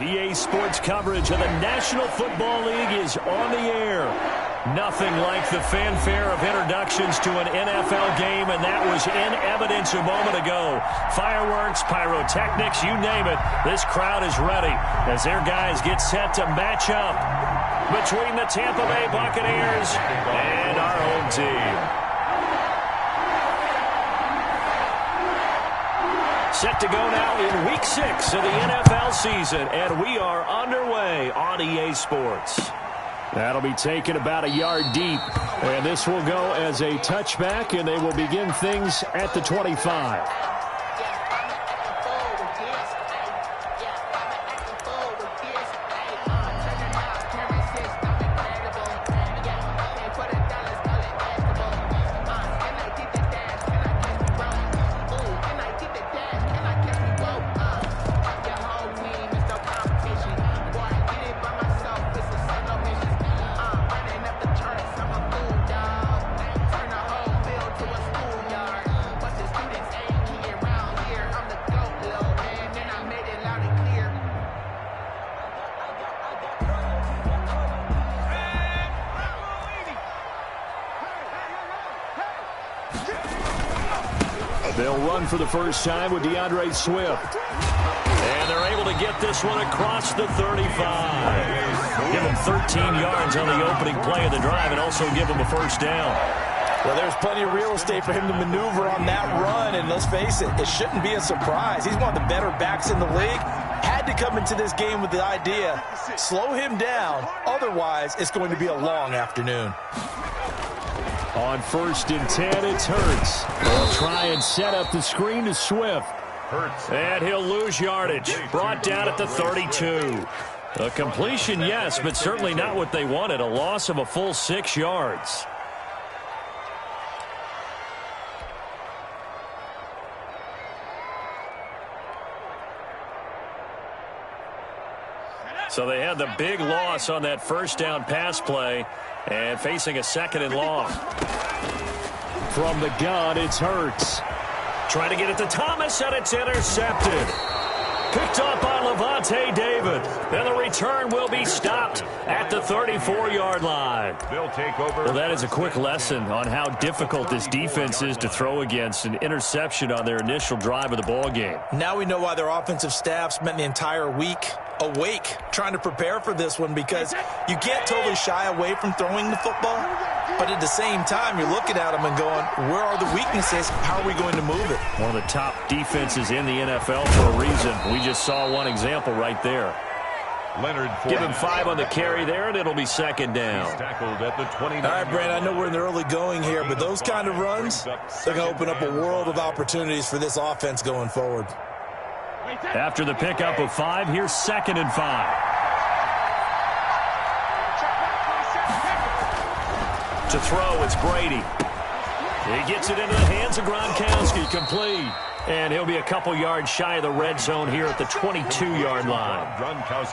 EA Sports coverage of the National Football League is on the air. Nothing like the fanfare of introductions to an NFL game, and that was in evidence a moment ago. Fireworks, pyrotechnics, you name it. This crowd is ready as their guys get set to match up between the Tampa Bay Buccaneers and our home team. Set to go now in Week 6 of the NFL season, and we are underway on EA Sports. That'll be taken about a yard deep, and this will go as a touchback, and they will begin things at the 25. They'll run for the first time with DeAndre Swift. And they're able to get this one across the 35. Give him 13 yards on the opening play of the drive and also give him a first down. Well, there's plenty of real estate for him to maneuver on that run, and let's face it, it shouldn't be a surprise. He's one of the better backs in the league. Had to come into this game with the idea, slow him down, otherwise it's going to be a long afternoon. On 1st and 10, it's Hurts. They'll try and set up the screen to Swift. And he'll lose yardage. Brought down at the 32. A completion, yes, but certainly not what they wanted. A loss of a full 6 yards. So they had the big loss on that first down pass play and facing a 2nd and long. From the gun, it's Hurts. Trying to get it to Thomas, and it's intercepted. Picked up by Levante David. And the return will be stopped at the 34-yard line. They'll take over. Well, that is a quick lesson on how difficult this defense is to throw against. An interception on their initial drive of the ball game. Now we know why their offensive staff spent the entire week awake trying to prepare for this one, because you can't totally shy away from throwing the football, but at the same time you're looking at them and going, where are the weaknesses? How are we going to move it? One of the top defenses in the NFL for a reason. We just saw one example right there. Leonard, give him 5 on the carry there, and it'll be 2nd down. He's tackled at the 29. All right, Brandon, I know we're in the early going here, but those kind of runs, they're going to open up a world of opportunities for this offense going forward. After the pickup of 5, here's 2nd and 5. To throw, it's Brady. He gets it into the hands of Gronkowski, complete. And he'll be a couple yards shy of the red zone here at the 22-yard line.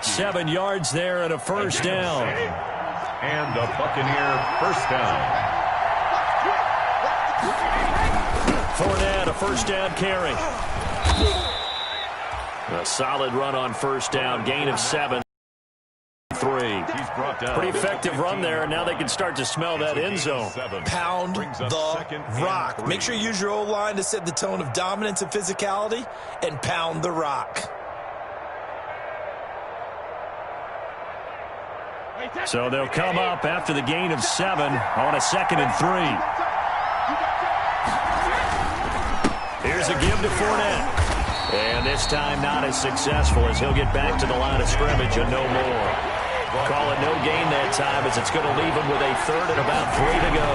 7 yards there and a first down. And a Buccaneer first down. Fournette, a first down carry. A solid run on first down, gain of 7. 3. Pretty effective run there, and now they can start to smell that end zone. Pound the rock. Make sure you use your O-line to set the tone of dominance and physicality, and pound the rock. So they'll come up after the gain of 7 on a 2nd and 3. Here's a give to Fournette. And this time not as successful, as he'll get back to the line of scrimmage and no more. Call it no gain that time, as it's going to leave him with a 3rd and about 3 to go.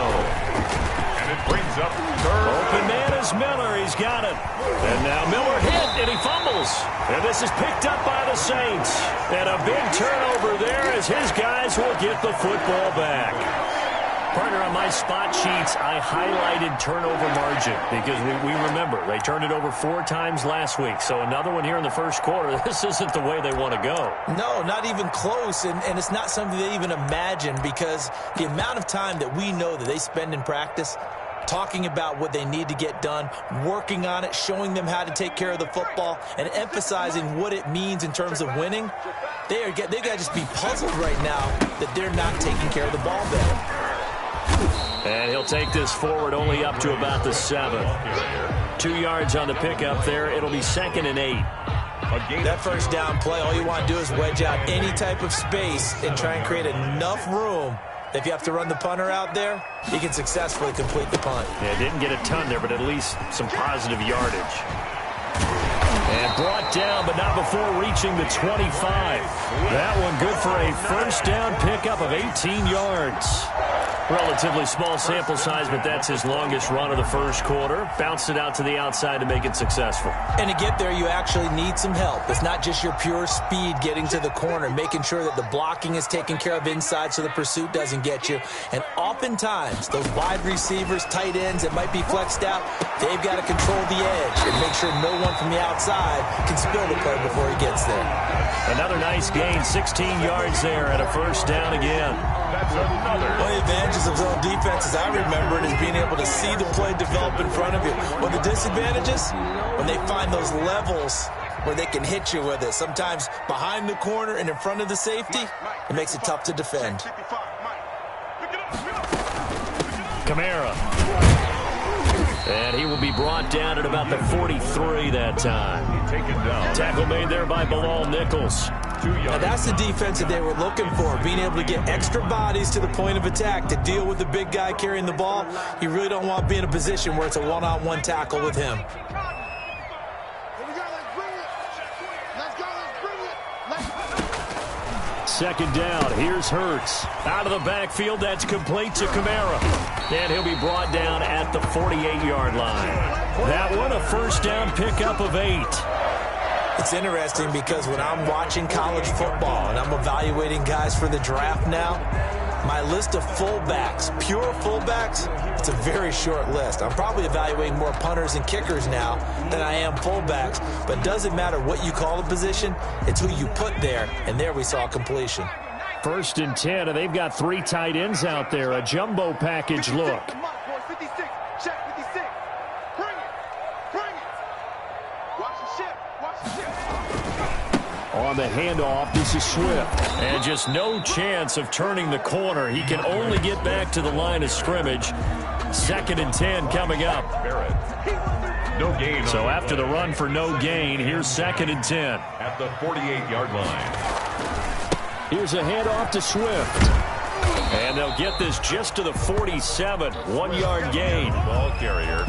And it brings up 3rd. Open man is Miller. He's got it. And now Miller hit, and he fumbles. And this is picked up by the Saints. And a big turnover there as his guys will get the football back. Partner, on my spot sheets, I highlighted turnover margin because we remember they turned it over 4 times last week. So another one here in the first quarter. This isn't the way they want to go. No, not even close, and it's not something they even imagine, because the amount of time that we know that they spend in practice, talking about what they need to get done, working on it, showing them how to take care of the football, and emphasizing what it means in terms of winning. They got to just be puzzled right now that they're not taking care of the ball better. And he'll take this forward only up to about the 7. 2 yards on the pickup there. It'll be 2nd and 8. That first down play, all you want to do is wedge out any type of space and try and create enough room. If you have to run the punter out there, he can successfully complete the punt. Yeah, didn't get a ton there, but at least some positive yardage. And brought down, but not before reaching the 25. That one good for a first down pickup of 18 yards. Relatively small sample size, but that's his longest run of the first quarter. Bounced it out to the outside to make it successful. And to get there, you actually need some help. It's not just your pure speed getting to the corner, making sure that the blocking is taken care of inside so the pursuit doesn't get you. And oftentimes, those wide receivers, tight ends that might be flexed out, they've got to control the edge and make sure no one from the outside can spill the play before he gets there. Another nice gain, 16 yards there, and a first down again. That's another. One of the advantages of zone defense, as I remember it, is being able to see the play develop in front of you. Well, the disadvantages, when they find those levels where they can hit you with it, sometimes behind the corner and in front of the safety, it makes it tough to defend. Kamara. And he will be brought down at about the 43 that time. Tackle made there by Bilal Nichols. Now that's the defense that they were looking for, being able to get extra bodies to the point of attack to deal with the big guy carrying the ball. You really don't want to be in a position where it's a one-on-one tackle with him. Second down, here's Hurts. Out of the backfield, that's complete to Kamara. And he'll be brought down at the 48-yard line. That one, a first down pickup of 8. It's interesting because when I'm watching college football and I'm evaluating guys for the draft now, my list of fullbacks, pure fullbacks, it's a very short list. I'm probably evaluating more punters and kickers now than I am fullbacks, but it doesn't matter what you call the position, it's who you put there, and there we saw completion. 1st and 10, and they've got 3 tight ends out there, a jumbo package look. On the handoff, this is Swift. And just no chance of turning the corner. He can only get back to the line of scrimmage. 2nd and 10 coming up. No gain. So after the run for no gain, here's 2nd and 10. At the 48-yard line. Here's a handoff to Swift. And they'll get this just to the 47. 1-yard gain. Ball carrier.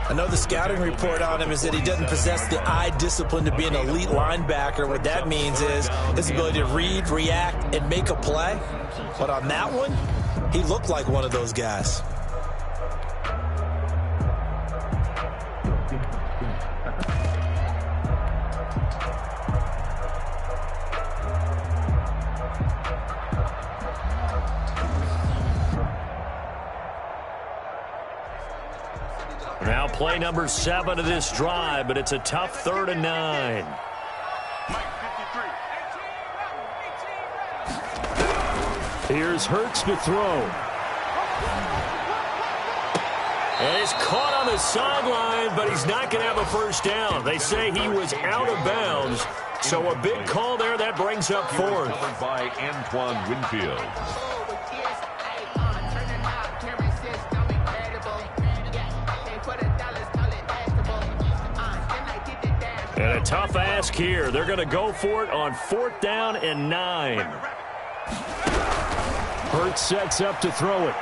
I know the scouting report on him is that he doesn't possess the eye discipline to be an elite linebacker. What that means is his ability to read, react, and make a play. But on that one, he looked like one of those guys. Now play number 7 of this drive, but it's a tough 3rd and 9. Here's Hurts to throw. And he's caught on the sideline, but he's not going to have a first down. They say he was out of bounds, so a big call there that brings up 4th. By Antoine Winfield. And a tough ask here. They're going to go for it on 4th down and 9. Hurts sets up to throw it.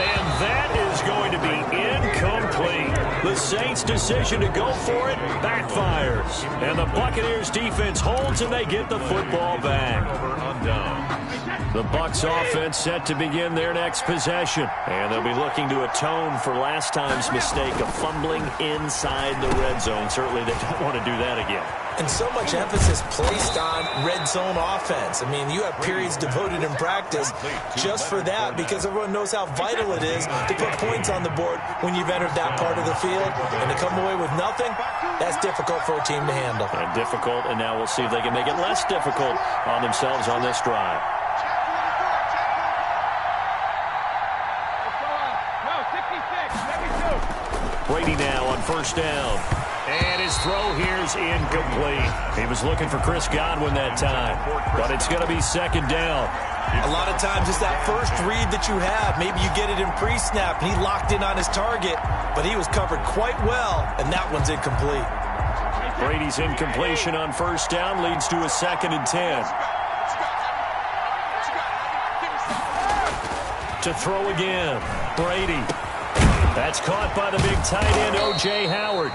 And that is going to be incomplete. The Saints' decision to go for it backfires. And the Buccaneers defense holds and they get the football back. The Bucs offense set to begin their next possession. And they'll be looking to atone for last time's mistake of fumbling inside the red zone. Certainly they don't want to do that again. And so much emphasis placed on red zone offense. I mean, you have periods devoted in practice just for that because everyone knows how vital it is to put points on the board when you've entered that part of the field. And to come away with nothing, that's difficult for a team to handle. And difficult, and now we'll see if they can make it less difficult on themselves on this drive. Brady now on first down. And his throw here's incomplete. He was looking for Chris Godwin that time, but it's going to be second down. A lot of times it's that first read that you have. Maybe you get it in pre-snap, and he locked in on his target, but he was covered quite well, and that one's incomplete. Brady's incompletion on first down leads to a 2nd and 10. To throw again, Brady. That's caught by the big tight end, O.J. Howard.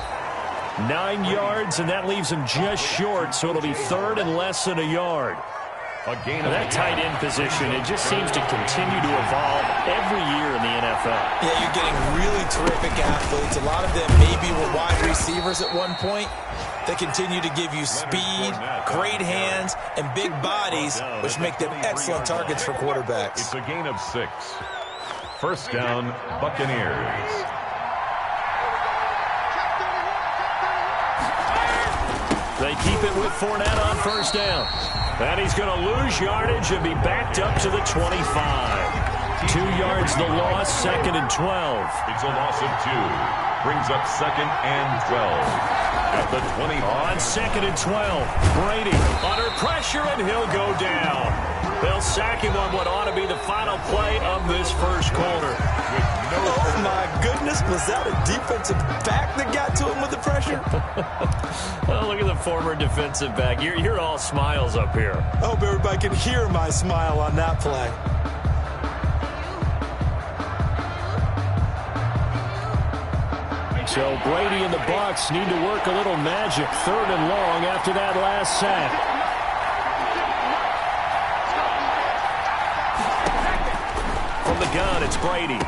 9 yards, and that leaves him just short, so it'll be 3rd and less than a yard. That tight end position, it just seems to continue to evolve every year in the NFL. Yeah, you're getting really terrific athletes. A lot of them maybe were wide receivers at one point. They continue to give you speed, great hands, and big bodies, which make them excellent targets for quarterbacks. It's a gain of 6. First down, Buccaneers. They keep it with Fournette on first down. And he's going to lose yardage and be backed up to the 25. 2 yards the loss, 2nd and 12. It's a loss of 2. Brings up 2nd and 12. At the 20. On 2nd and 12. Brady under pressure, and he'll go down. They'll sack him on what ought to be the final play of this first quarter. Oh, my goodness. Was that a defensive back that got to him with the pressure? Oh, look at the former defensive back. You're all smiles up here. I hope everybody can hear my smile on that play. So Brady and the Bucs need to work a little magic. 3rd and long after that last sack. From the gun, it's Brady.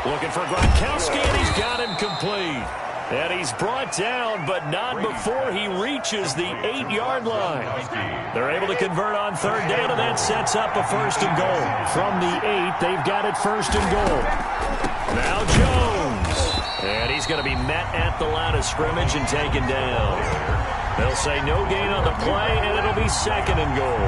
Looking for Gronkowski, and he's got him complete. And he's brought down, but not before he reaches the 8-yard line. They're able to convert on 3rd down, and that sets up a 1st and goal. From the 8, they've got it 1st and goal. Now Jones. And he's going to be met at the line of scrimmage and taken down. They'll say no gain on the play, and it'll be 2nd and goal.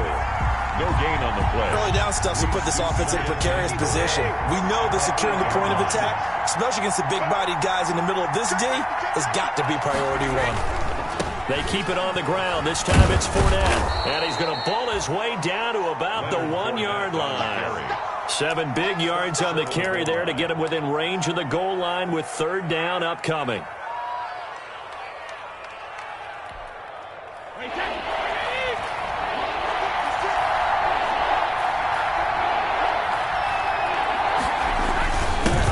No gain on the play. Early down stuff will put this offense in a precarious position. We know that securing the point of attack, especially against the big-bodied guys in the middle of this D, has got to be priority 1. They keep it on the ground. This time it's Fournette. And he's going to ball his way down to about the 1-yard line. 7 big yards on the carry there to get him within range of the goal line with 3rd down upcoming.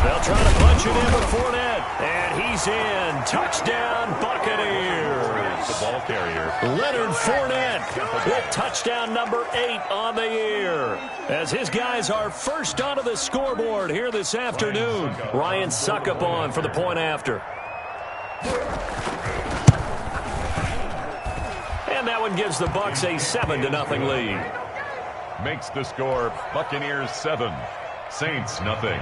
They'll try to punch it in with Fournette. And he's in. Touchdown, Buccaneers. The ball carrier. Leonard Fournette with touchdown number 8 on the year. As his guys are first onto the scoreboard here this afternoon. Ryan Suckup on for the point after. And that one gives the Bucs a 7-0 lead. Makes the score Buccaneers 7, Saints nothing.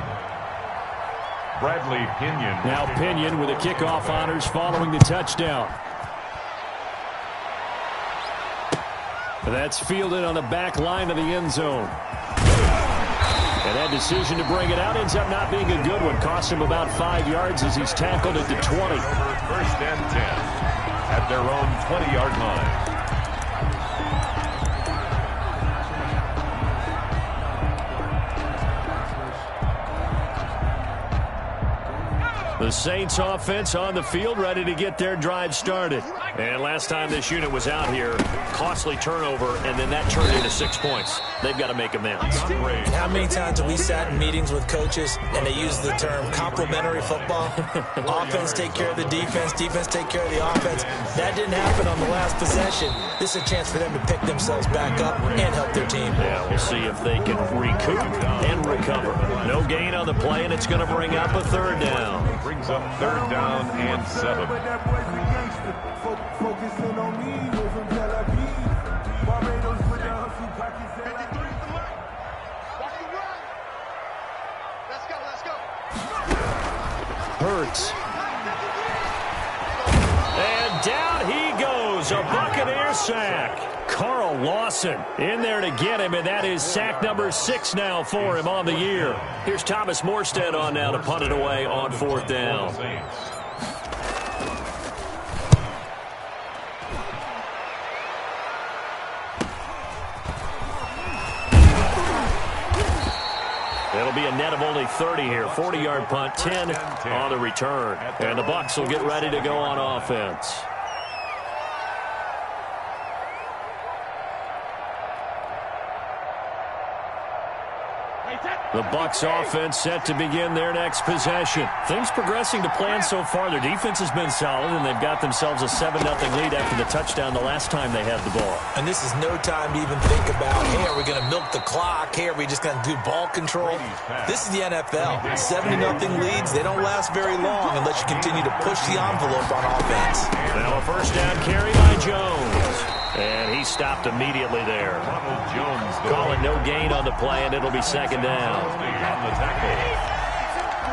Bradley Pinion. Now Pinion with the kickoff honors following the touchdown. That's fielded on the back line of the end zone. And that decision to bring it out ends up not being a good one. Cost him about 5 yards as he's tackled at the 20. 1st and 10 at their own 20-yard line. The Saints offense on the field, ready to get their drive started. And last time this unit was out here, costly turnover, and then that turned into 6 points. They've got to make amends. How many times have we sat in meetings with coaches and they use the term complementary football? Offense take care of the defense, defense take care of the offense. That didn't happen on the last possession. This is a chance for them to pick themselves back up and help their team. Yeah, we'll see if they can recoup and recover. No gain on the play, and it's going to bring up a 3rd down. Brings up 3rd down and 7. Hurts. And down he goes. A Buccaneer sack. Carl Lawson in there to get him, and that is sack number 6 now for him on the year. Here's Thomas Morstead on now to punt it away on 4th down. It'll be a net of only 30 here. 40-yard punt, 10 on the return. And the Bucs will get ready to go on offense. The Bucs offense set to begin their next possession. Things progressing to plan so far. Their defense has been solid, and they've got themselves a 7-0 lead after the touchdown the last time they had the ball. And this is no time to even think about, hey, are we going to milk the clock? Hey, are we just going to do ball control? This is the NFL. 7-0 leads, they don't last very long unless you continue to push the envelope on offense. Now a first down carry by Jones. And he stopped immediately there. Calling no gain on the play, and it'll be second down. On the tackle.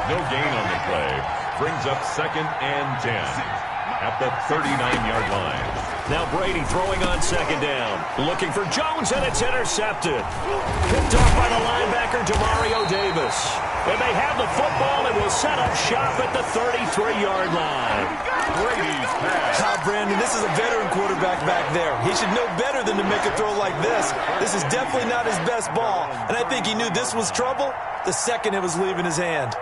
No gain on the play. Brings up 2nd and 10 at the 39-yard line. Now Brady throwing on second down. Looking for Jones, and it's intercepted. Picked off by the linebacker, Demario Davis. And they have the football and will set up shop at the 33-yard line. Brady's pass. Brandon, this is a veteran quarterback back there. He should know better than to make a throw like this. This is definitely not his best ball, and I think he knew this was trouble the second it was leaving his hand.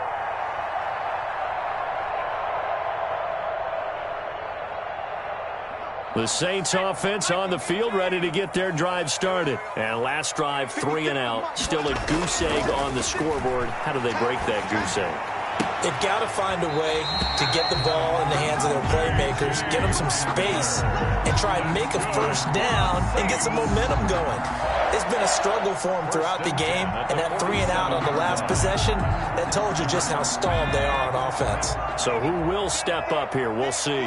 The Saints offense on the field, ready to get their drive started. And last drive, 3 and out. Still a goose egg on the scoreboard. How do they break that goose egg? They've got to find a way to get the ball in the hands of their playmakers, get them some space, and try and make a first down and get some momentum going. It's been a struggle for them throughout the game, and that 3 and out on the last possession, that told you just how stalled they are on offense. So who will step up here? We'll see.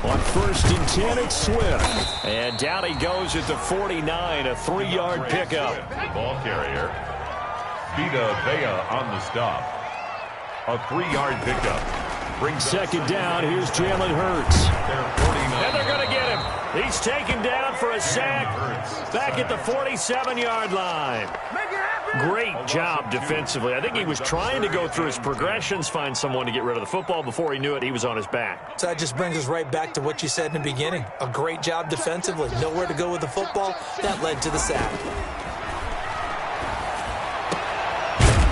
On 1st and 10, it's Swift. And down he goes at the 49, a 3-yard pickup. The ball carrier. Vita Vea on the stop. A 3-yard pickup. Brings second down. Here's Jalen Hurts. And they're going to get him. He's taken down for a sack back at the 47-yard line. Great job defensively. I think he was trying to go through his progressions, find someone to get rid of the football. Before he knew it, he was on his back. So that just brings us right back to what you said in the beginning. A great job defensively. Nowhere to go with the football. That led to the sack.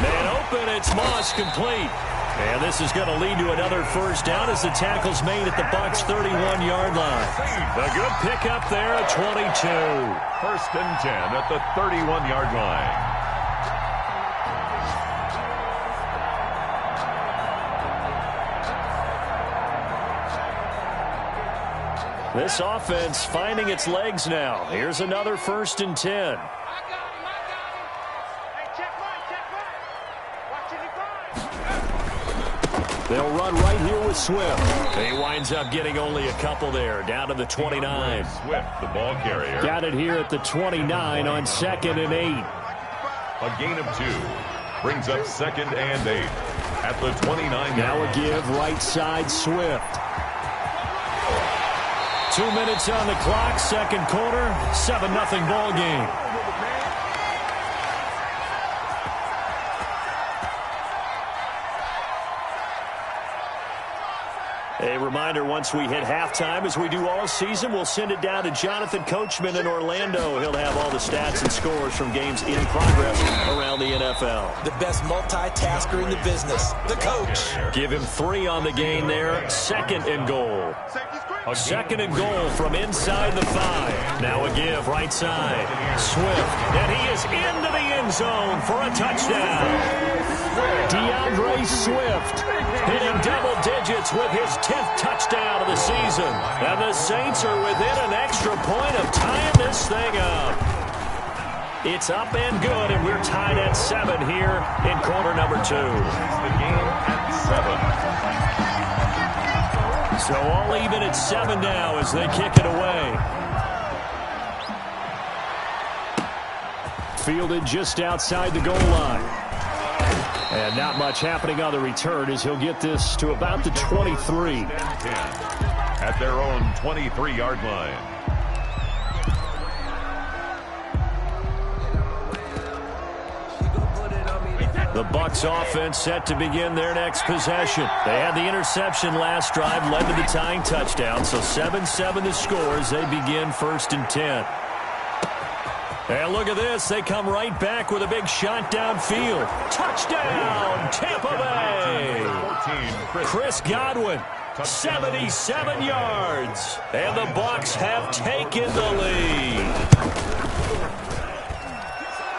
Man open, it's Moss complete. And this is going to lead to another first down as the tackle's made at the Bucs' 31-yard line. A good pickup there at 22. 1st and 10 at the 31-yard line. This offense finding its legs now. Here's another 1st and 10. They'll run right here with Swift. He winds up getting only a couple there, down to the 29. Swift, the ball carrier. Got it here at the 29 on 2nd and 8. A gain of 2. Brings up 2nd and 8 at the 29. Now a give right side Swift. 2 minutes on the clock, second quarter, 7-0 ball game. A reminder, once we hit halftime, as we do all season, we'll send it down to Jonathan Coachman in Orlando. He'll have all the stats and scores from games in progress around the NFL. The best multitasker in the business, the coach. Give him 3 on the gain there, 2nd and goal. 2nd and goal from inside the 5. Now a give right side. Swift, and he is into the end zone for a touchdown. DeAndre Swift hitting double digits with his 10th touchdown of the season. And the Saints are within an extra point of tying this thing up. It's up and good, and we're tied at 7 here in quarter number 2. The game at 7. So all even at 7 now as they kick it away. Fielded just outside the goal line. And not much happening on the return as he'll get this to about the 23. At their own 23-yard line. The Bucs offense set to begin their next possession. They had the interception last drive, led to the tying touchdown. So 7-7 the score as they begin 1st and 10. And look at this. They come right back with a big shot downfield. Touchdown, Tampa Bay. Chris Godwin, 77 yards. And the Bucs have taken the lead.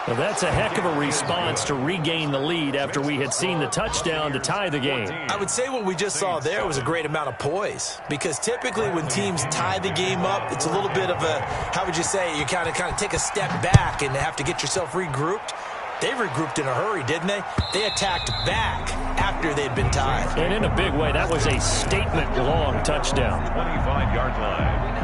Well, that's a heck of a response to regain the lead after we had seen the touchdown to tie the game. I would say what we just saw there was a great amount of poise, because typically when teams tie the game up, it's a little bit of a, how would you say, you kind of take a step back and have to get yourself regrouped. They regrouped in a hurry, didn't they? They attacked back after they'd been tied. And in a big way, that was a statement-long touchdown. 25-yard line.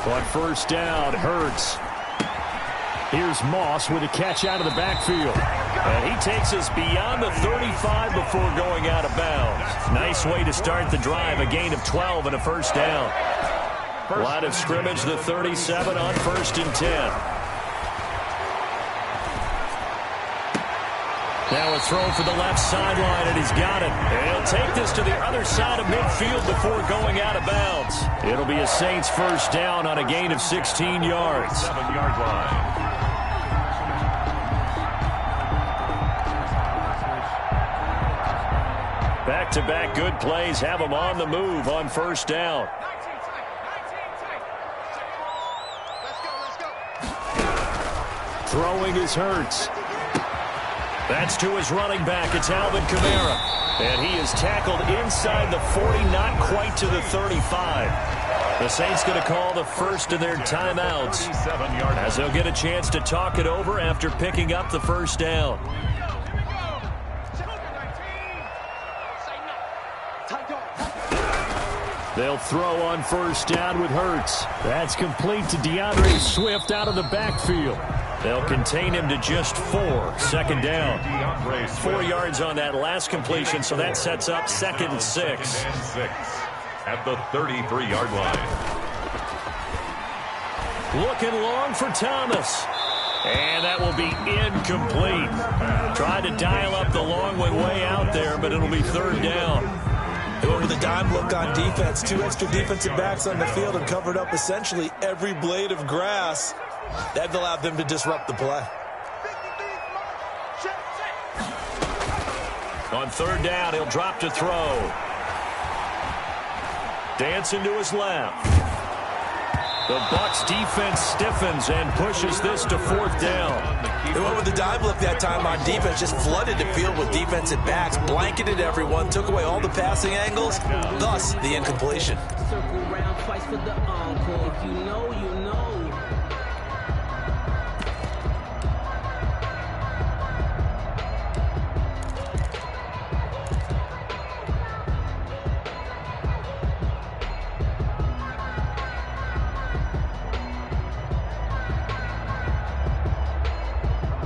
On 1st down, Hurts. Here's Moss with a catch out of the backfield. And he takes us beyond the 35 before going out of bounds. Nice way to start the drive, a gain of 12 and a 1st down. Line of scrimmage, the 37 on 1st and 10. Now a throw for the left sideline, and he's got it. And he'll take this to the other side of midfield before going out of bounds. It'll be a Saints 1st down on a gain of 16 yards. 7-yard line. Back-to-back good plays have them on the move on 1st down. Throwing is Hurts. That's to his running back. It's Alvin Kamara. And he is tackled inside the 40, not quite to the 35. The Saints going to call the first of their timeouts as they'll get a chance to talk it over after picking up the 1st down. They'll throw on 1st down with Hurts. That's complete to DeAndre Swift out of the backfield. They'll contain him to just 4. 2nd down. 4 yards on that last completion, so that sets up 2nd and 6. At the 33-yard line. Looking long for Thomas. And that will be incomplete. Tried to dial up the long one way out there, but it'll be 3rd down. They went with a dime look on defense. 2 extra defensive backs on the field and covered up essentially every blade of grass. That allowed them to disrupt the play. On 3rd down, he'll drop to throw. Dancing to his left. The Bucs defense stiffens and pushes this to 4th down. They went with the dime look that time on defense, just flooded the field with defensive backs, blanketed everyone, took away all the passing angles, thus the incompletion. Circle round twice for the encore. If you know, you know.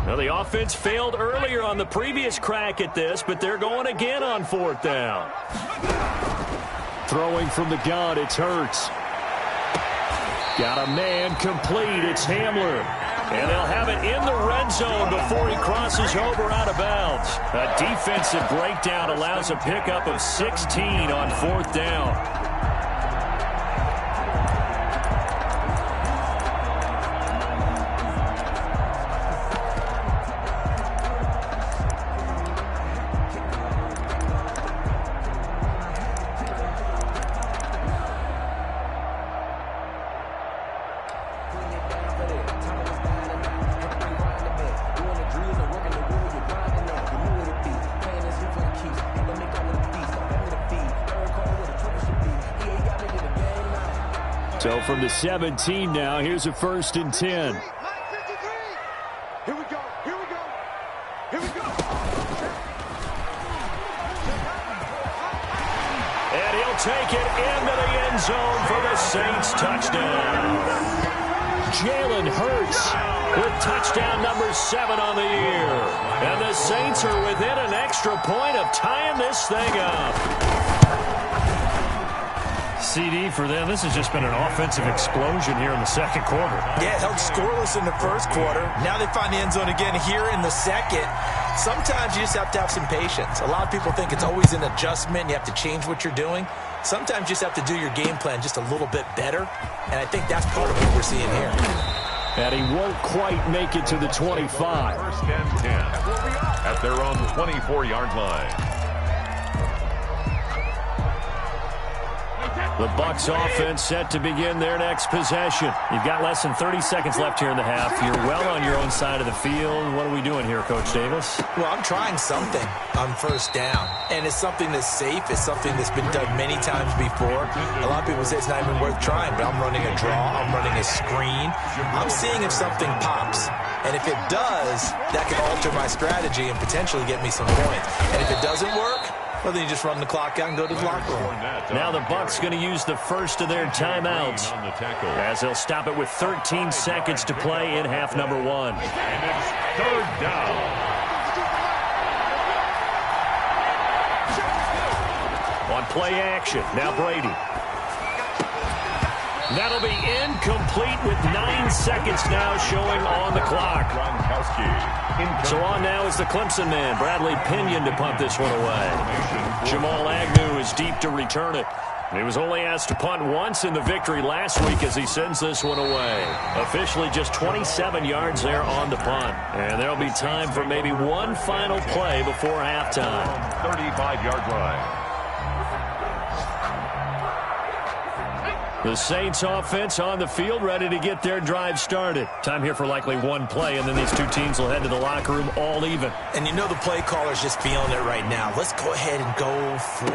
Now, the offense failed earlier on the previous crack at this, but they're going again on 4th down. Throwing from the gun, it's Hurts. Got a man complete, it's Hamler. And they'll have it in the red zone before he crosses over out of bounds. A defensive breakdown allows a pickup of 16 on 4th down. So from the 17 now, here's a 1st and 10. Here we go. Here we go. Here we go. And he'll take it into the end zone for the Saints touchdown. Jalen Hurts with touchdown number 7 on the year. And the Saints are within an extra point of tying this thing up. CD for them. This has just been an offensive explosion here in the second quarter. Yeah, held scoreless in the first quarter. Now they find the end zone again here in the second. Sometimes you just have to have some patience. A lot of people think it's always an adjustment. You have to change what you're doing. Sometimes you just have to do your game plan just a little bit better. And I think that's part of what we're seeing here. And he won't quite make it to the 25. First and 10 at their own 24-yard line. The Bucs offense set to begin their next possession. You've got less than 30 seconds left here in the half. You're well on your own side of the field. What are we doing here, Coach Davis? Well, I'm trying something on first down. And it's something that's safe. It's something that's been done many times before. A lot of people say it's not even worth trying, but I'm running a draw. I'm running a screen. I'm seeing if something pops. And if it does, that can alter my strategy and potentially get me some points. And if it doesn't work, well, then you just run the clock out and go to the locker room. Now the Bucs going to use the first of their timeouts as they'll stop it with 13 seconds to play in half number 1. And it's third down. On play action, now Brady. That'll be incomplete with 9 seconds now showing on the clock. So on now is the Clemson man, Bradley Pinion, to punt this one away. Jamal Agnew is deep to return it. He was only asked to punt once in the victory last week as he sends this one away. Officially just 27 yards there on the punt. And there'll be time for maybe one final play before halftime. 35-yard line. The Saints offense on the field, ready to get their drive started. Time here for likely one play, and then these two teams will head to the locker room all even. And you know the play caller's just feeling it right now. Let's go ahead and go for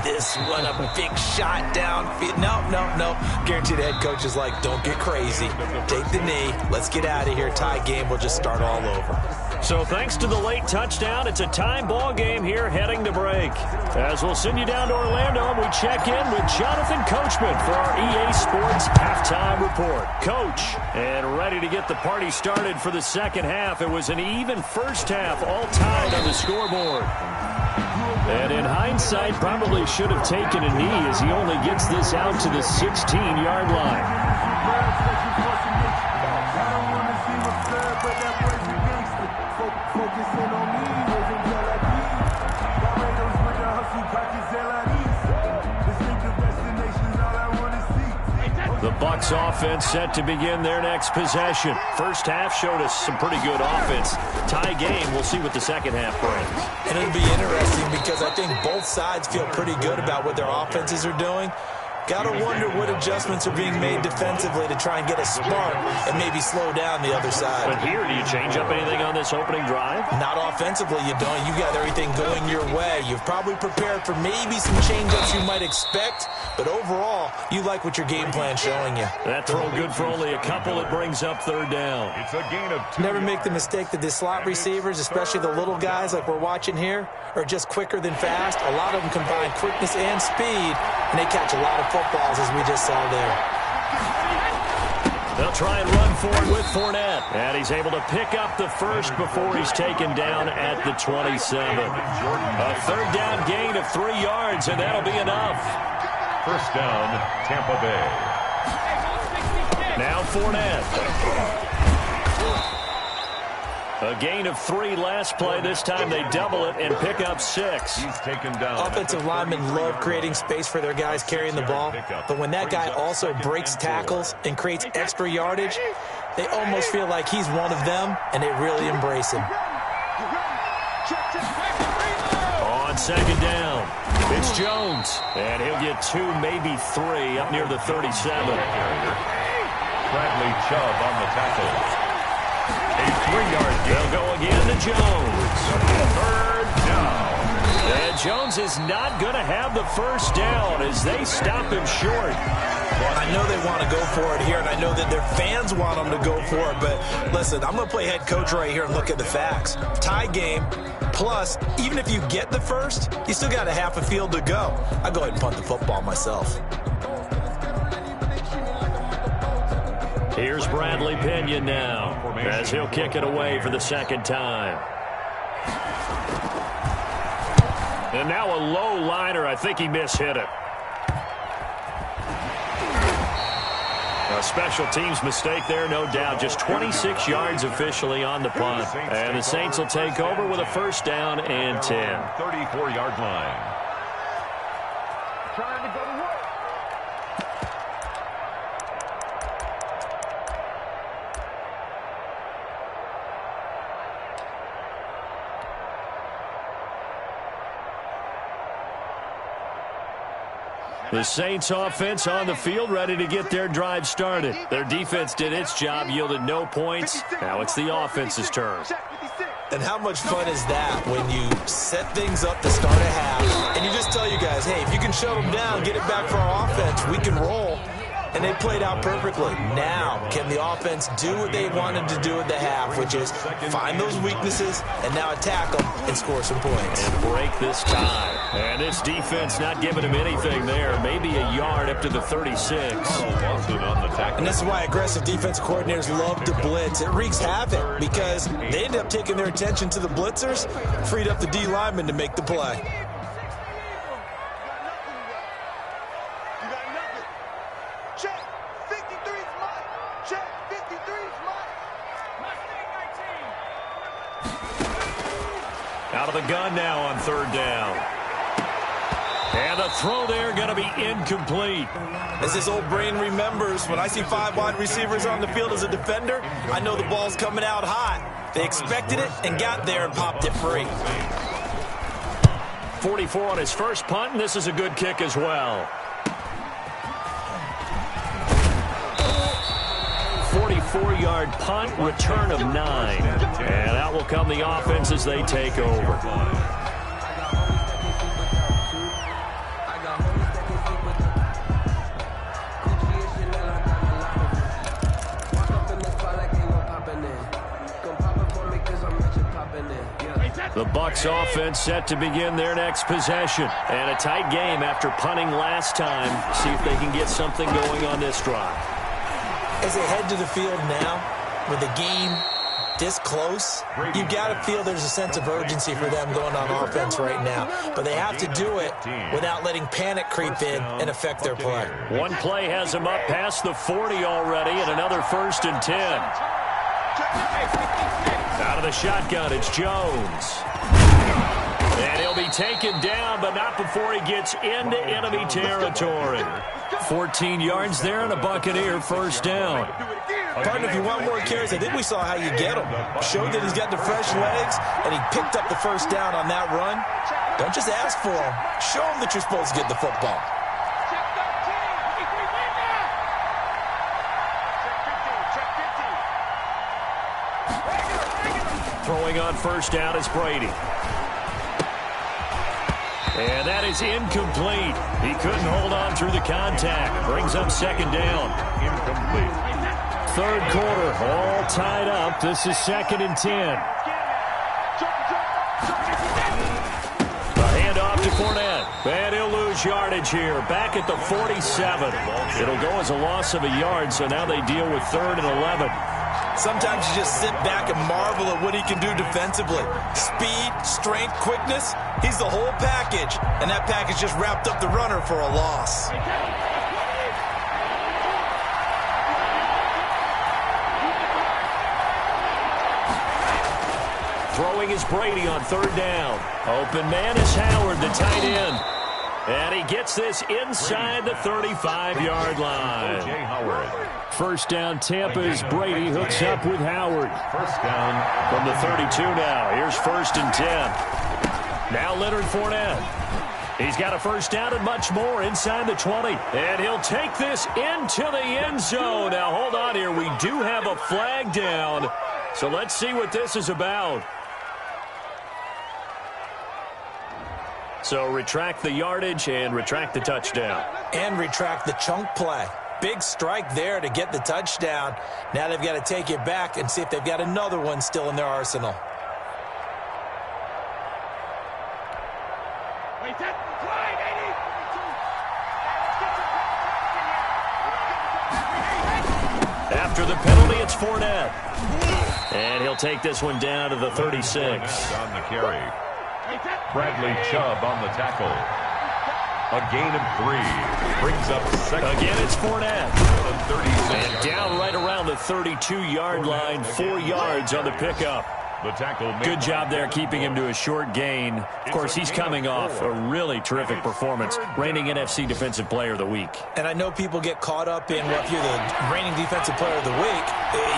this one. A big shot downfield. No. Guaranteed the head coach is like, don't get crazy. Take the knee. Let's get out of here. Tie game. We'll just start all over. So thanks to the late touchdown, it's a time ball game here heading to break. As we'll send you down to Orlando, we check in with Jonathan Coachman for our EA Sports Halftime Report. Coach, and ready to get the party started for the second half. It was an even first half, all tied on the scoreboard. And in hindsight, probably should have taken a knee as he only gets this out to the 16-yard line. The Bucs offense set to begin their next possession. First half showed us some pretty good offense. Tie game, we'll see what the second half brings. And it'll be interesting because I think both sides feel pretty good about what their offenses are doing. Got to wonder what adjustments are being made defensively to try and get a spark and maybe slow down the other side. But here, do you change up anything on this opening drive? Not offensively, you don't. You got everything going your way. You've probably prepared for maybe some change-ups you might expect, but overall, you like what your game plan's showing you. That throw good for only a couple. It brings up third down. It's a gain of 2. Never make the mistake that the slot receivers, especially the little guys like we're watching here, are just quicker than fast. A lot of them combine quickness and speed, and they catch a lot of footballs, as we just saw there. They'll try and run forward with Fournette. And he's able to pick up the first before he's taken down at the 27. A third down gain of 3 yards, and that'll be enough. First down, Tampa Bay. Now Fournette. A gain of 3 last play. This time they double it and pick up 6. He's taken down. Offensive linemen love creating space for their guys carrying the ball. But when that guy also breaks tackles and creates extra yardage, they almost feel like he's one of them, and they really embrace him. On second down, it's Jones. And he'll get 2, maybe 3 up near the 37. Bradley Chubb on the tackle. A 3-yard gain. They'll go again to Jones. Third down. And Jones is not going to have the first down as they stop him short. I know they want to go for it here, and I know that their fans want them to go for it. But listen, I'm going to play head coach right here and look at the facts. Tie game, plus, even if you get the first, you still got a half a field to go. I'll go ahead and punt the football myself. Here's Bradley Pinion now as he'll kick it away for the second time. And now a low liner. I think he mishit it. A special teams mistake there, no doubt. Just 26 yards officially on the punt. And the Saints will take over with a first down and 10. 34-yard line. Trying to go to work. The Saints offense on the field, ready to get their drive started. Their defense did its job, yielded no points. Now it's the offense's turn. And how much fun is that when you set things up to start a half, and you just tell you guys, hey, if you can shut them down, get it back for our offense, we can roll. And they played out perfectly. Now, can the offense do what they wanted to do at the half, which is find those weaknesses and now attack them and score some points. And break this tie. And this defense not giving him anything there. Maybe a yard up to the 36. And this is why aggressive defense coordinators love to blitz. It wreaks havoc because they end up taking their attention to the blitzers, freed up the D lineman to make the play. Out of the gun now on third down. And the throw there going to be incomplete. As his old brain remembers, when I see 5 wide receivers on the field as a defender, I know the ball's coming out hot. They expected it and got there and popped it free. 44 on his first punt, and this is a good kick as well. 44-yard punt, return of 9. And out will come the offense as they take over. The Bucs offense set to begin their next possession. And a tight game after punting last time. See if they can get something going on this drive. As they head to the field now, with the game this close, you've got to feel there's a sense of urgency for them going on offense right now. But they have to do it without letting panic creep in and affect their play. One play has them up past the 40 already, and another 1st and 10. Out of the shotgun, it's Jones. And he'll be taken down, but not before he gets into enemy territory. 14 yards there and a Buccaneer first down. Partner, if you want more carries, I think we saw how you get him. Showed that he's got the fresh legs, and he picked up the first down on that run. Don't just ask for him. Show him that you're supposed to get the football. Throwing on first down is Brady. And that is incomplete. He couldn't hold on through the contact. Brings up second down. Incomplete. Third quarter, all tied up. This is 2nd and 10. The handoff to Fournette. And he'll lose yardage here. Back at the 47. It'll go as a loss of a yard, so now they deal with 3rd and 11. Sometimes you just sit back and marvel at what he can do defensively. Speed, strength, quickness, he's the whole package. And that package just wrapped up the runner for a loss. Throwing is Brady on 3rd down. Open man is Howard, the tight end. And he gets this inside the 35-yard line. O.J. Howard. First down, Tampa's Brady hooks up with Howard. First down From the 32 now. Here's 1st and 10. Now Leonard Fournette. He's got a first down and much more inside the 20. And he'll take this into the end zone. Now hold on here. We do have a flag down. So let's see what this is about. So retract the yardage and retract the touchdown. And retract the chunk play. Big strike there to get the touchdown. Now they've got to take it back and see if they've got another one still in their arsenal. After the penalty, it's Fournette. And he'll take this one down to the 36. on the carry. Bradley Chubb on the tackle. A gain of 3. Brings up second. Again, it's Fournette. And down right around the 32-yard line. 4 yards on the pickup. The tackle. Good job there keeping him to a short gain. Of course, he's coming off a really terrific performance. Reigning NFC Defensive Player of the Week. And I know people get caught up in, well, if you're the reigning Defensive Player of the Week,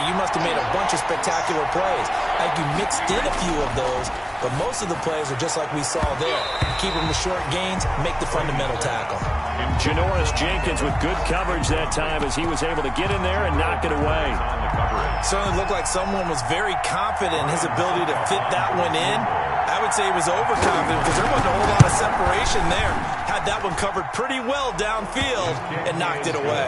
you must have made a bunch of spectacular plays. Like you mixed in a few of those, but most of the plays are just like we saw there. Keep them to short gains, make the fundamental tackle. Janoris Jenkins with good coverage that time as he was able to get in there and knock it away. Certainly looked like someone was very confident in his ability to fit that one in. I would say he was overconfident because there wasn't a whole lot of separation there. Had that one covered pretty well downfield and knocked it away.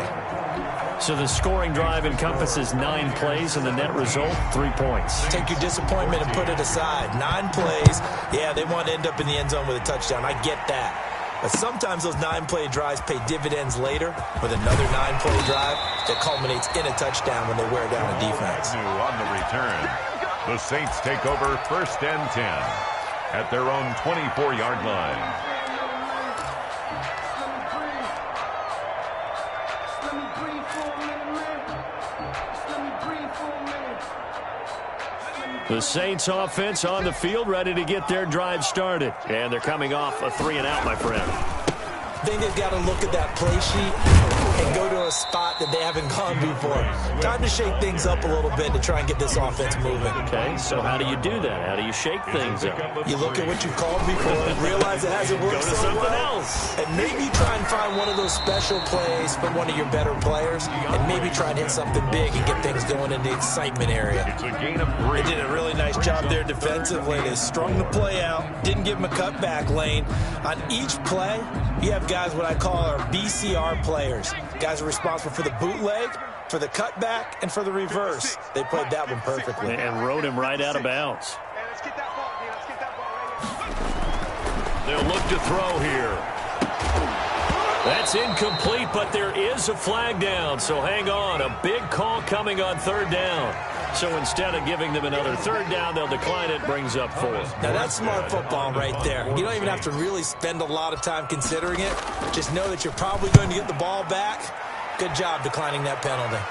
So the scoring drive encompasses 9 plays, and the net result, 3 points. Take your disappointment and put it aside. 9 plays. Yeah, they want to end up in the end zone with a touchdown. I get that. But sometimes those 9-play drives pay dividends later with another 9-play drive that culminates in a touchdown when they wear down a defense. On the return, the Saints take over 1st and 10 at their own 24-yard line. The Saints offense on the field, ready to get their drive started. And they're coming off a 3-and-out, my friend. I think they've got to look at that play sheet and go to a spot that they haven't gone before. Time to shake things up a little bit to try and get this offense moving. Okay, so how do you do that? How do you shake things up? You look at what you've called before and realize it hasn't worked Go to so something well. else. And maybe try and find one of those special plays from one of your better players and maybe try and hit something big and get things going in the excitement area. It's a gain of 3. They did a really nice job there defensively. They strung the play out, didn't give him a cutback lane. On each play, you have guys what I call our BCR players. Guys are responsible for the bootleg, for the cutback, and for the reverse. They played that one perfectly. And rode him right out of bounds. They'll look to throw here. That's incomplete, but there is a flag down, so hang on. A big call coming on 3rd down. So instead of giving them another 3rd down, they'll decline it, brings up 4. Now that's smart football right there. You don't even have to really spend a lot of time considering it. Just know that you're probably going to get the ball back. Good job declining that penalty.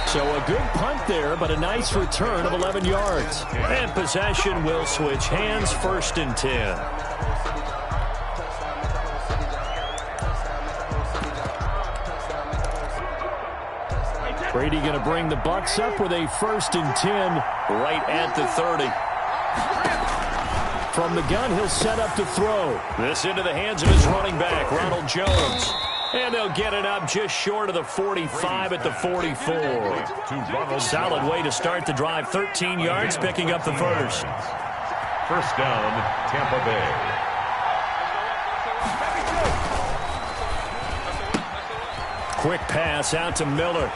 So a good punt there, but a nice return of 11 yards. And possession will switch hands, 1st and 10. Brady going to bring the Bucs up with a 1st and 10 right at the 30. From the gun, he'll set up to throw. This into the hands of his running back, Ronald Jones. And they'll get it up just short of the 45 at the 44. Solid way to start the drive. 13 yards, picking up the 1st. 1st down, Tampa Bay. Quick pass out to Miller.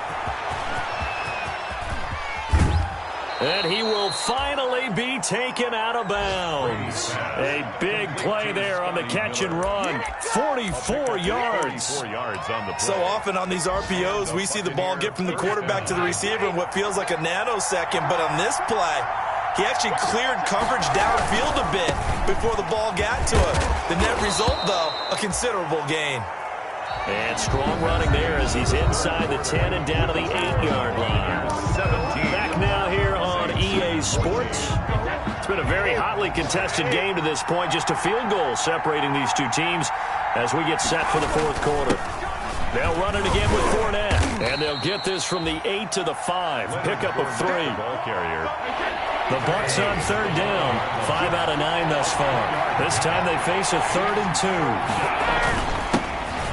And he will finally be taken out of bounds. A big play there on the catch and run. 44 yards. 4 yards on the play. So often on these RPOs, we see the ball get from the quarterback to the receiver in what feels like a nanosecond. But on this play, he actually cleared coverage downfield a bit before the ball got to him. The net result, though, a considerable gain. And strong running there as he's inside the 10 and down to the 8-yard line. 17. Back now here on EA Sports. It's been a very hotly contested game to this point. Just a field goal separating these two teams as we get set for the 4th quarter. They'll run it again with Fournette. And they'll get this from the 8 to the 5. Pickup of 3. Ball carrier. The Bucs on 3rd down. 5 out of 9 thus far. This time they face a 3rd and 2.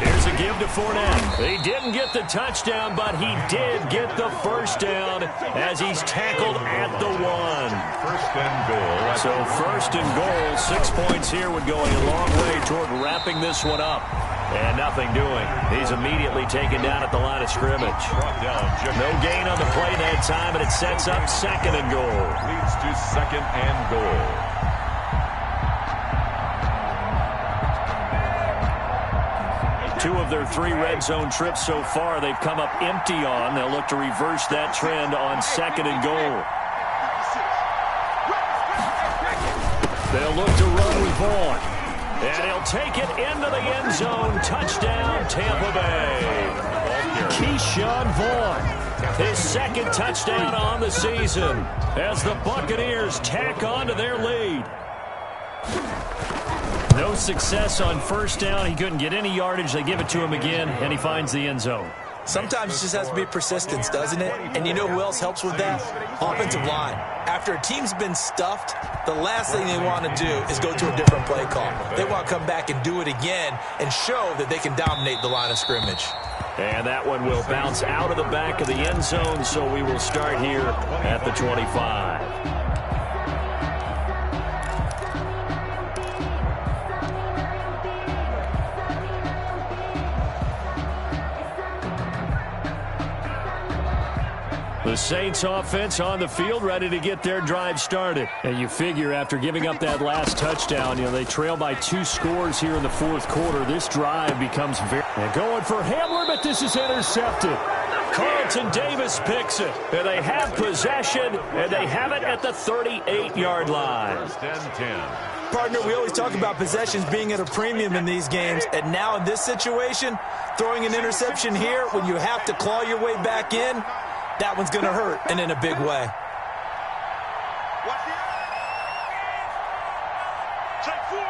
Here's a give to Fournette. He didn't get the touchdown, but he did get the 1st down as he's tackled at the 1. 1st and goal. So 1st and goal, 6 points here would go a long way toward wrapping this one up. And nothing doing. He's immediately taken down at the line of scrimmage. No gain on the play that time, and it sets up 2nd and goal. Leads to 2nd and goal. Two of their 3 red zone trips so far, they've come up empty on. They'll look to reverse that trend on 2nd and goal. They'll look to run with Vaughn. And he'll take it into the end zone. Touchdown, Tampa Bay. Keyshawn Vaughn, his second touchdown on the season as the Buccaneers tack on to their lead. No success on first down. He couldn't get any yardage. They give it to him again, and he finds the end zone. Sometimes it just has to be persistence, doesn't it? And you know who else helps with that? Offensive line. After a team's been stuffed, the last thing they want to do is go to a different play call. They want to come back and do it again and show that they can dominate the line of scrimmage. And that one will bounce out of the back of the end zone, so we will start here at the 25. The Saints offense on the field, ready to get their drive started. And you figure after giving up that last touchdown, they trail by 2 scores here in the fourth quarter. This drive becomes very... And going for Hamler, but this is intercepted. Carlton Davis picks it. And they have possession, and they have it at the 38-yard line. First and 10. Partner, we always talk about possessions being at a premium in these games, and now in this situation, throwing an interception here when you have to claw your way back in, that one's going to hurt, and in a big way. Take four.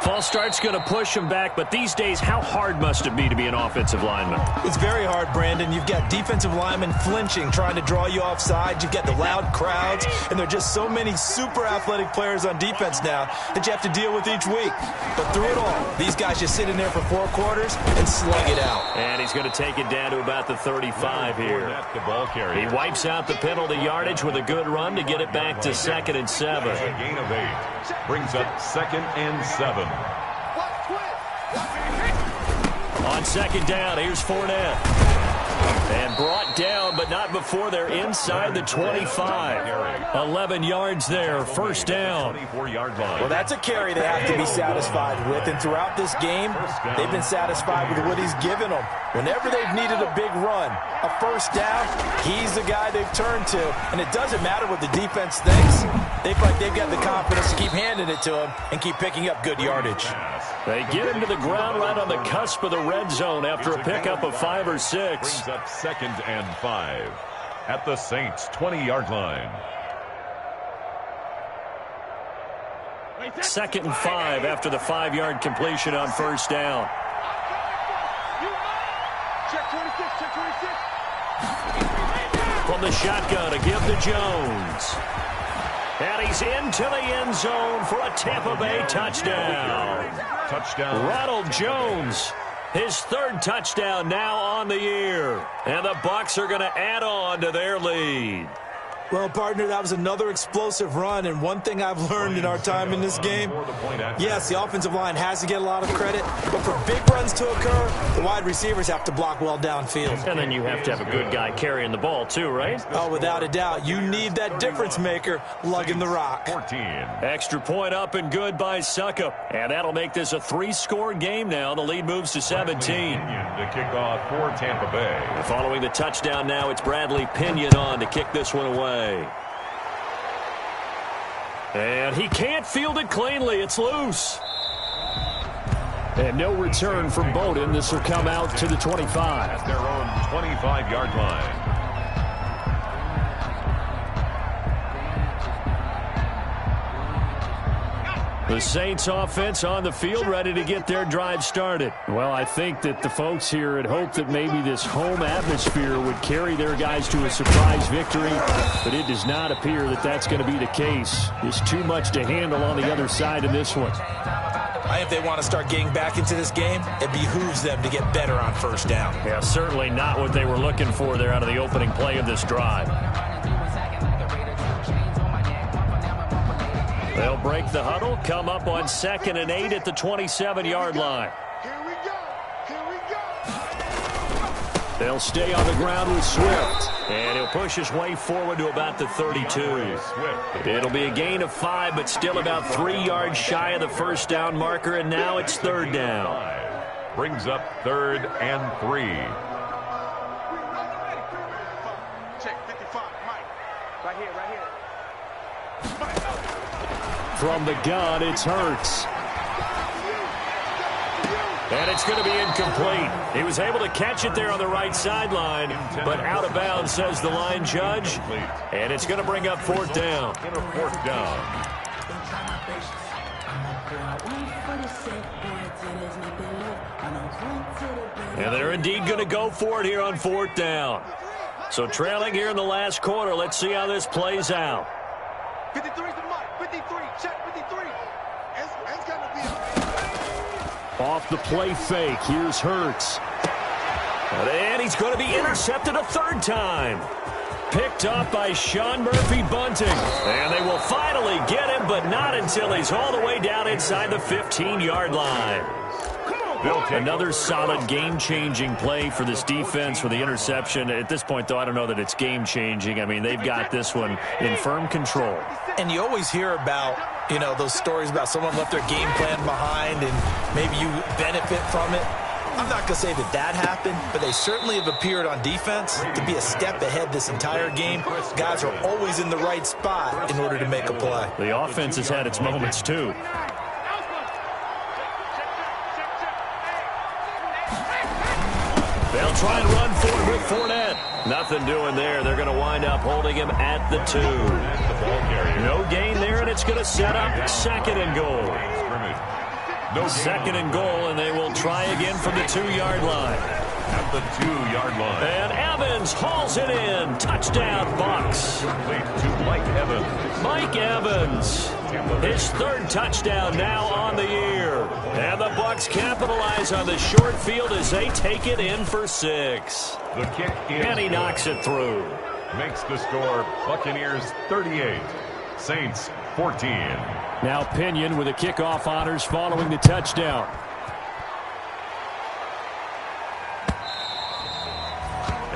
False start's going to push him back, but these days, how hard must it be to be an offensive lineman? It's very hard, Brandon. You've got defensive linemen flinching, trying to draw you offside. You've got the loud crowds, and there are just so many super athletic players on defense now that you have to deal with each week. But through it all, these guys just sit in there for 4 quarters and slug it out. And he's going to take it down to about the 35 here. The ball carrier. He wipes out the penalty yardage with a good run to get it back to 2nd and 7. A gain of 8. Brings up 2nd and 7. On 2nd down, here's Fournette. And brought down, but not before they're inside the 25. 11 yards there, first down. 24-yard line. Well, that's a carry they have to be satisfied with. And throughout this game, they've been satisfied with what he's given them. Whenever they've needed a big run, a first down, he's the guy they've turned to. And it doesn't matter what the defense thinks. They feel like they've got the confidence to keep handing it to him and keep picking up good yardage. They get him to the ground right on the cusp of the red zone after a pickup of 5 or 6. Brings up 2nd and 5 at the Saints' 20-yard line. 2nd and 5 after the 5-yard completion on first down. Check 26. From the shotgun to give to Jones. And he's into the end zone for a Tampa Bay touchdown. Touchdown. Ronald Jones, his 3rd touchdown now on the year. And the Bucs are going to add on to their lead. Well, partner, that was another explosive run, and one thing I've learned in our time in this game, yes, the offensive line has to get a lot of credit, but for big runs to occur, the wide receivers have to block well downfield. And then you have to have a good guy carrying the ball too, right? Oh, without a doubt. You need that difference maker lugging the rock. 14. Extra point up and good by Suckup. And that'll make this a 3-score game now. The lead moves to 17. To kick off for Tampa Bay. And following the touchdown now, it's Bradley Pinion on to kick this one away. And he can't field it cleanly. It's loose. And no return from Bowden. This will come out to the 25. At their own 25-yard line. The Saints offense on the field, ready to get their drive started. Well, I think that the folks here had hoped that maybe this home atmosphere would carry their guys to a surprise victory, but it does not appear that that's going to be the case. There's too much to handle on the other side of this one. I think if they want to start getting back into this game, it behooves them to get better on first down. Yeah, certainly not what they were looking for there out of the opening play of this drive. They'll break the huddle, come up on 2nd and 8 at the 27-yard line. Here we go. They'll stay on the ground with Swift. And he'll push his way forward to about the 32. It'll be a gain of 5, but still about 3 yards shy of the first down marker, and now it's 3rd down. Brings up 3rd and 3. Check 55, Mike. From the gun, it's Hurts. And it's going to be incomplete. He was able to catch it there on the right sideline, but out of bounds, says the line judge. And it's going to bring up fourth down. Fourth down. And they're indeed going to go for it here on fourth down. So trailing here in the last quarter. Let's see how this plays out. 53 is the mark. 53. Check 53. It's going to be off the play fake. Here's Hurts. And he's going to be intercepted a third time. Picked off by Sean Murphy-Bunting. And they will finally get him, but not until he's all the way down inside the 15-yard line. Another solid game-changing play for this defense for the interception. At this point, though, I don't know that it's game-changing. I mean, they've got this one in firm control. And you always hear about, you know, those stories about someone left their game plan behind and maybe you benefit from it. I'm not going to say that that happened, but they certainly have appeared on defense to be a step ahead this entire game. Guys are always in the right spot in order to make a play. The offense has had its moments, too. They'll try and run forward with Fournette. Nothing doing there. They're going to wind up holding him at the 2. No gain there, and it's going to set up second and goal. Second and goal, and they will try again from the 2-yard line. At the 2-yard line. And Evans hauls it in. Touchdown, Bucs. To Mike Evans. Mike Evans. His third touchdown now on the year. And the Bucs capitalize on the short field as they take it in for 6. The kick is and he knocks it through. Makes the score Buccaneers 38. Saints 14. Now Pinion with the kickoff honors following the touchdown.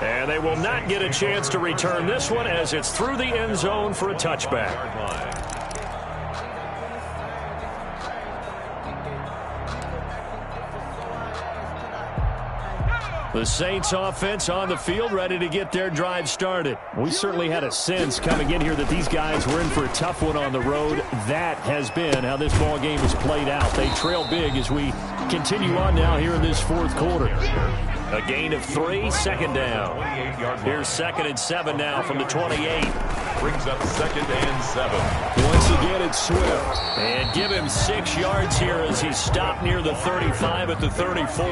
And they will not get a chance to return this one as it's through the end zone for a touchback. The Saints offense on the field, ready to get their drive started. We certainly had a sense coming in here that these guys were in for a tough one on the road. That has been how this ball game has played out. They trail big as we continue on now here in this fourth quarter. A gain of 3, second down. Here's 2nd and 7 now from the 28. Brings up 2nd and 7. Once again, it's Swift. And give him 6 yards here as he's stopped near the 35 at the 34.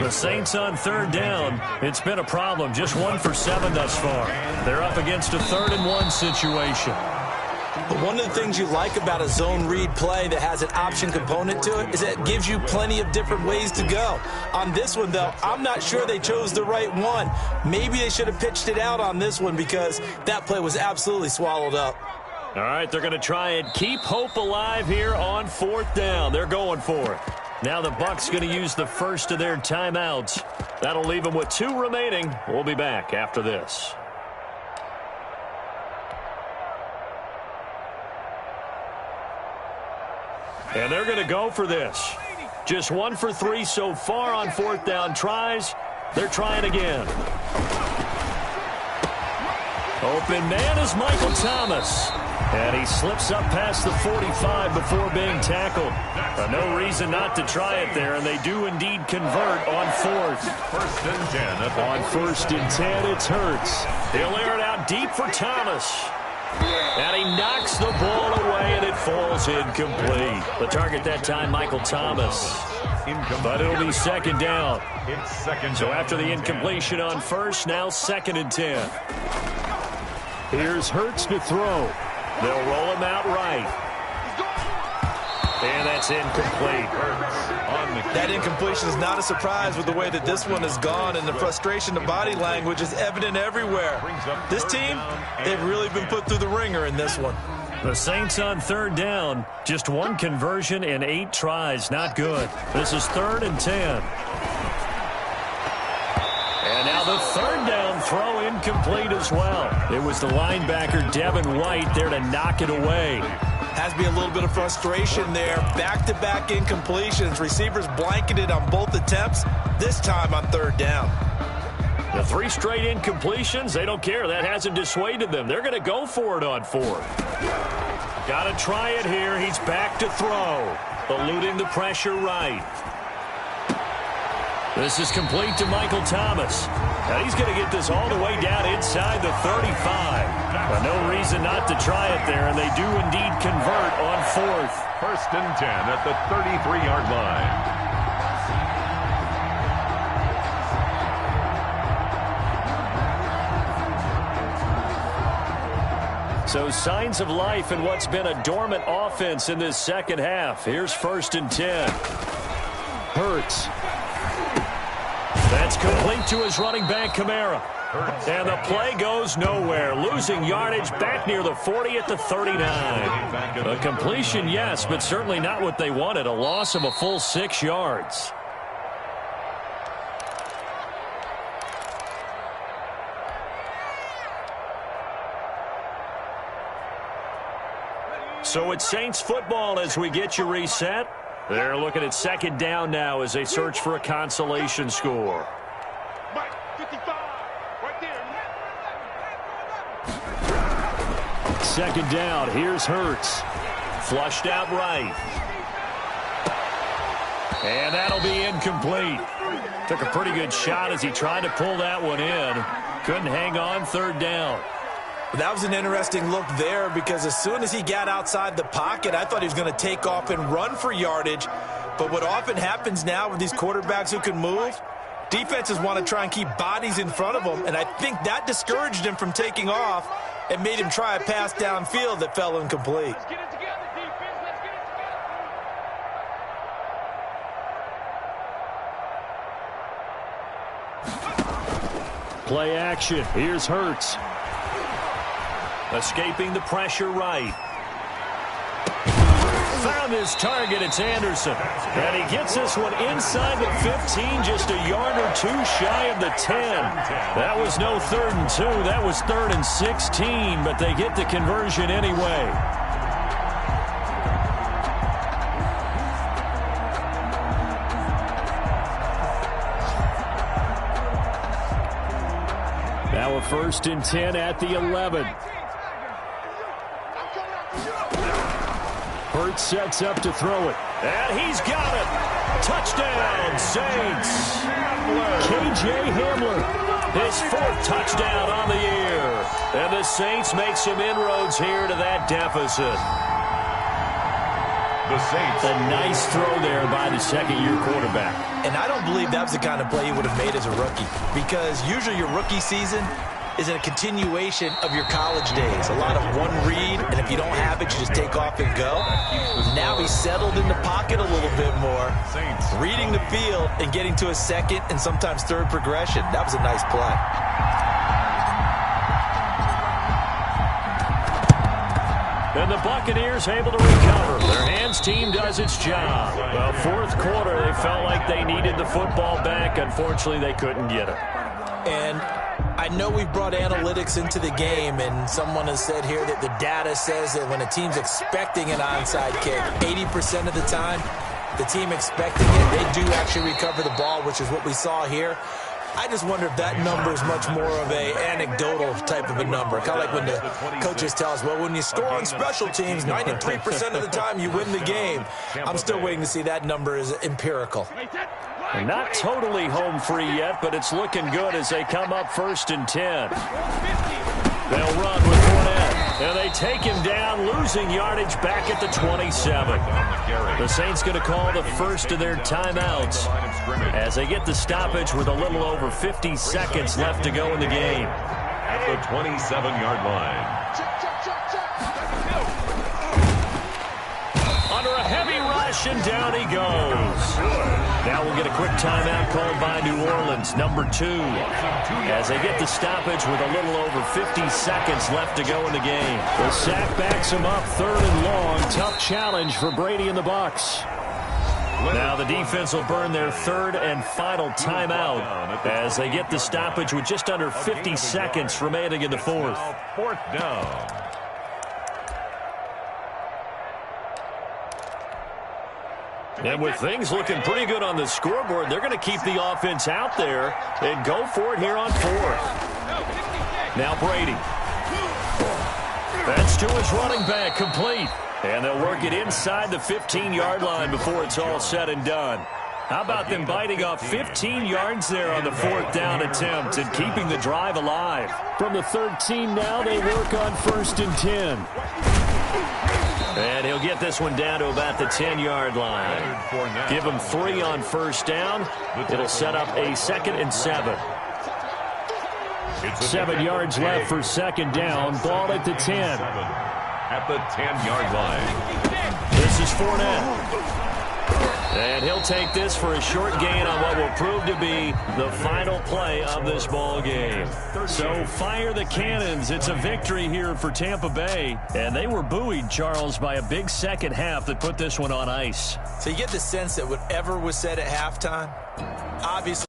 The Saints on third down. It's been a problem. Just 1 for 7 thus far. They're up against a 3rd and 1 situation. But one of the things you like about a zone read play that has an option component to it is that it gives you plenty of different ways to go. On this one, though, I'm not sure they chose the right one. Maybe they should have pitched it out on this one because that play was absolutely swallowed up. All right, they're going to try and keep hope alive here on 4th down. They're going for it. Now the Bucs going to use the first of their timeouts. That'll leave them with 2 remaining. We'll be back after this. And they're going to go for this. Just 1 for 3 so far on 4th down tries. They're trying again. Open man is Michael Thomas. And he slips up past the 45 before being tackled. No reason not to try it there, and they do indeed convert on 4th. 1st and 10. On 1st and 10, it's Hurts. He'll air it out deep for Thomas. And he knocks the ball away, and it falls incomplete. The target that time, Michael Thomas. But it'll be 2nd down. It's 2nd. So after the incompletion on 1st, now 2nd and 10. Here's Hurts to throw. They'll roll him out right. And that's incomplete. That incompletion is not a surprise with the way that this one has gone, and the frustration, the body language is evident everywhere. This team, they've really been put through the ringer in this one. The Saints on 3rd down. Just 1 conversion and 8 tries. Not good. This is 3rd and 10. And now the 3rd down throw incomplete as well. It was the linebacker Devin White there to knock it away. Has to be a little bit of frustration there. Back-to-back incompletions. Receivers blanketed on both attempts, this time on 3rd down. The 3 straight incompletions, they don't care. That hasn't dissuaded them. They're going to go for it on 4th. Got to try it here. He's back to throw. Eluding the pressure right. This is complete to Michael Thomas. Now he's going to get this all the way down inside the 35. But no reason not to try it there, and they do indeed convert on 4th. 1st and 10 at the 33-yard line. So signs of life in what's been a dormant offense in this second half. Here's 1st and 10. Hurts. That's complete to his running back, Kamara. And the play goes nowhere. Losing yardage back near the 40 at the 39. A completion, yes, but certainly not what they wanted. A loss of a full 6 yards. So it's Saints football as we get you reset. They're looking at 2nd down now as they search for a consolation score. 55, right there. 2nd down. Here's Hurts. Flushed out right. And that'll be incomplete. Took a pretty good shot as he tried to pull that one in. Couldn't hang on 3rd down. That was an interesting look there because as soon as he got outside the pocket, I thought he was going to take off and run for yardage. But what often happens now with these quarterbacks who can move, defenses want to try and keep bodies in front of them, and I think that discouraged him from taking off and made him try a pass downfield that fell incomplete. Let's get it together, defense. Let's get it together. Play action. Here's Hurts. Escaping the pressure right. Found his target. It's Anderson. And he gets this one inside the 15, just a yard or 2 shy of the 10. That was no 3rd and 2. That was 3rd and 16, but they get the conversion anyway. Now a 1st and 10 at the 11. Hurts sets up to throw it. And he's got it. Touchdown, Saints. K.J. Hamler, his 4th touchdown on the year. And the Saints make some inroads here to that deficit. The Saints. A nice throw there by the 2nd-year quarterback. And I don't believe that was the kind of play he would have made as a rookie, because usually your rookie season is a continuation of your college days. A lot of one read, and if you don't have it, you just take off and go. Now he's settled in the pocket a little bit more, reading the field and getting to a 2nd and sometimes 3rd progression. That was a nice play. And the Buccaneers able to recover. Their hands team does its job. Well, 4th quarter, they felt like they needed the football back. Unfortunately, they couldn't get it. And I know we've brought analytics into the game, and someone has said here that the data says that when a team's expecting an onside kick, 80% of the time, the team expecting it, they do actually recover the ball, which is what we saw here. I just wonder if that number is much more of a anecdotal type of a number. Kind of like when the coaches tell us, well, when you score on special teams, 93% of the time you win the game. I'm still waiting to see that number is empirical. Not totally home free yet, but it's looking good as they come up 1st and 10. They'll run with Fournette. And they take him down, losing yardage back at the 27. The Saints going to call the first of their timeouts as they get the stoppage with a little over 50 seconds left to go in the game. At the 27-yard line. Under a heavy rush, and down he goes. Now we'll get a quick timeout called by New Orleans, number 2, as they get the stoppage with a little over 50 seconds left to go in the game. The sack backs him up 3rd and long. Tough challenge for Brady and the Bucs. Now the defense will burn their 3rd and final timeout as they get the stoppage with just under 50 seconds remaining in the 4th. 4th down. And with things looking pretty good on the scoreboard, they're going to keep the offense out there and go for it here on 4th. Now Brady. That's to his running back, complete. And they'll work it inside the 15-yard line before it's all said and done. How about them biting off 15 yards there on the 4th down attempt and keeping the drive alive? From the 13 now, they work on 1st and 10. And he'll get this one down to about the 10-yard line. Give him 3 on 1st down. It'll set up a 2nd and 7. 7 yards left for 2nd down. Ball at the 10. At the 10-yard line. This is Fournette. And he'll take this for a short gain on what will prove to be the final play of this ball game. So fire the cannons. It's a victory here for Tampa Bay. And they were buoyed, Charles, by a big second half that put this one on ice. So you get the sense that whatever was said at halftime, obviously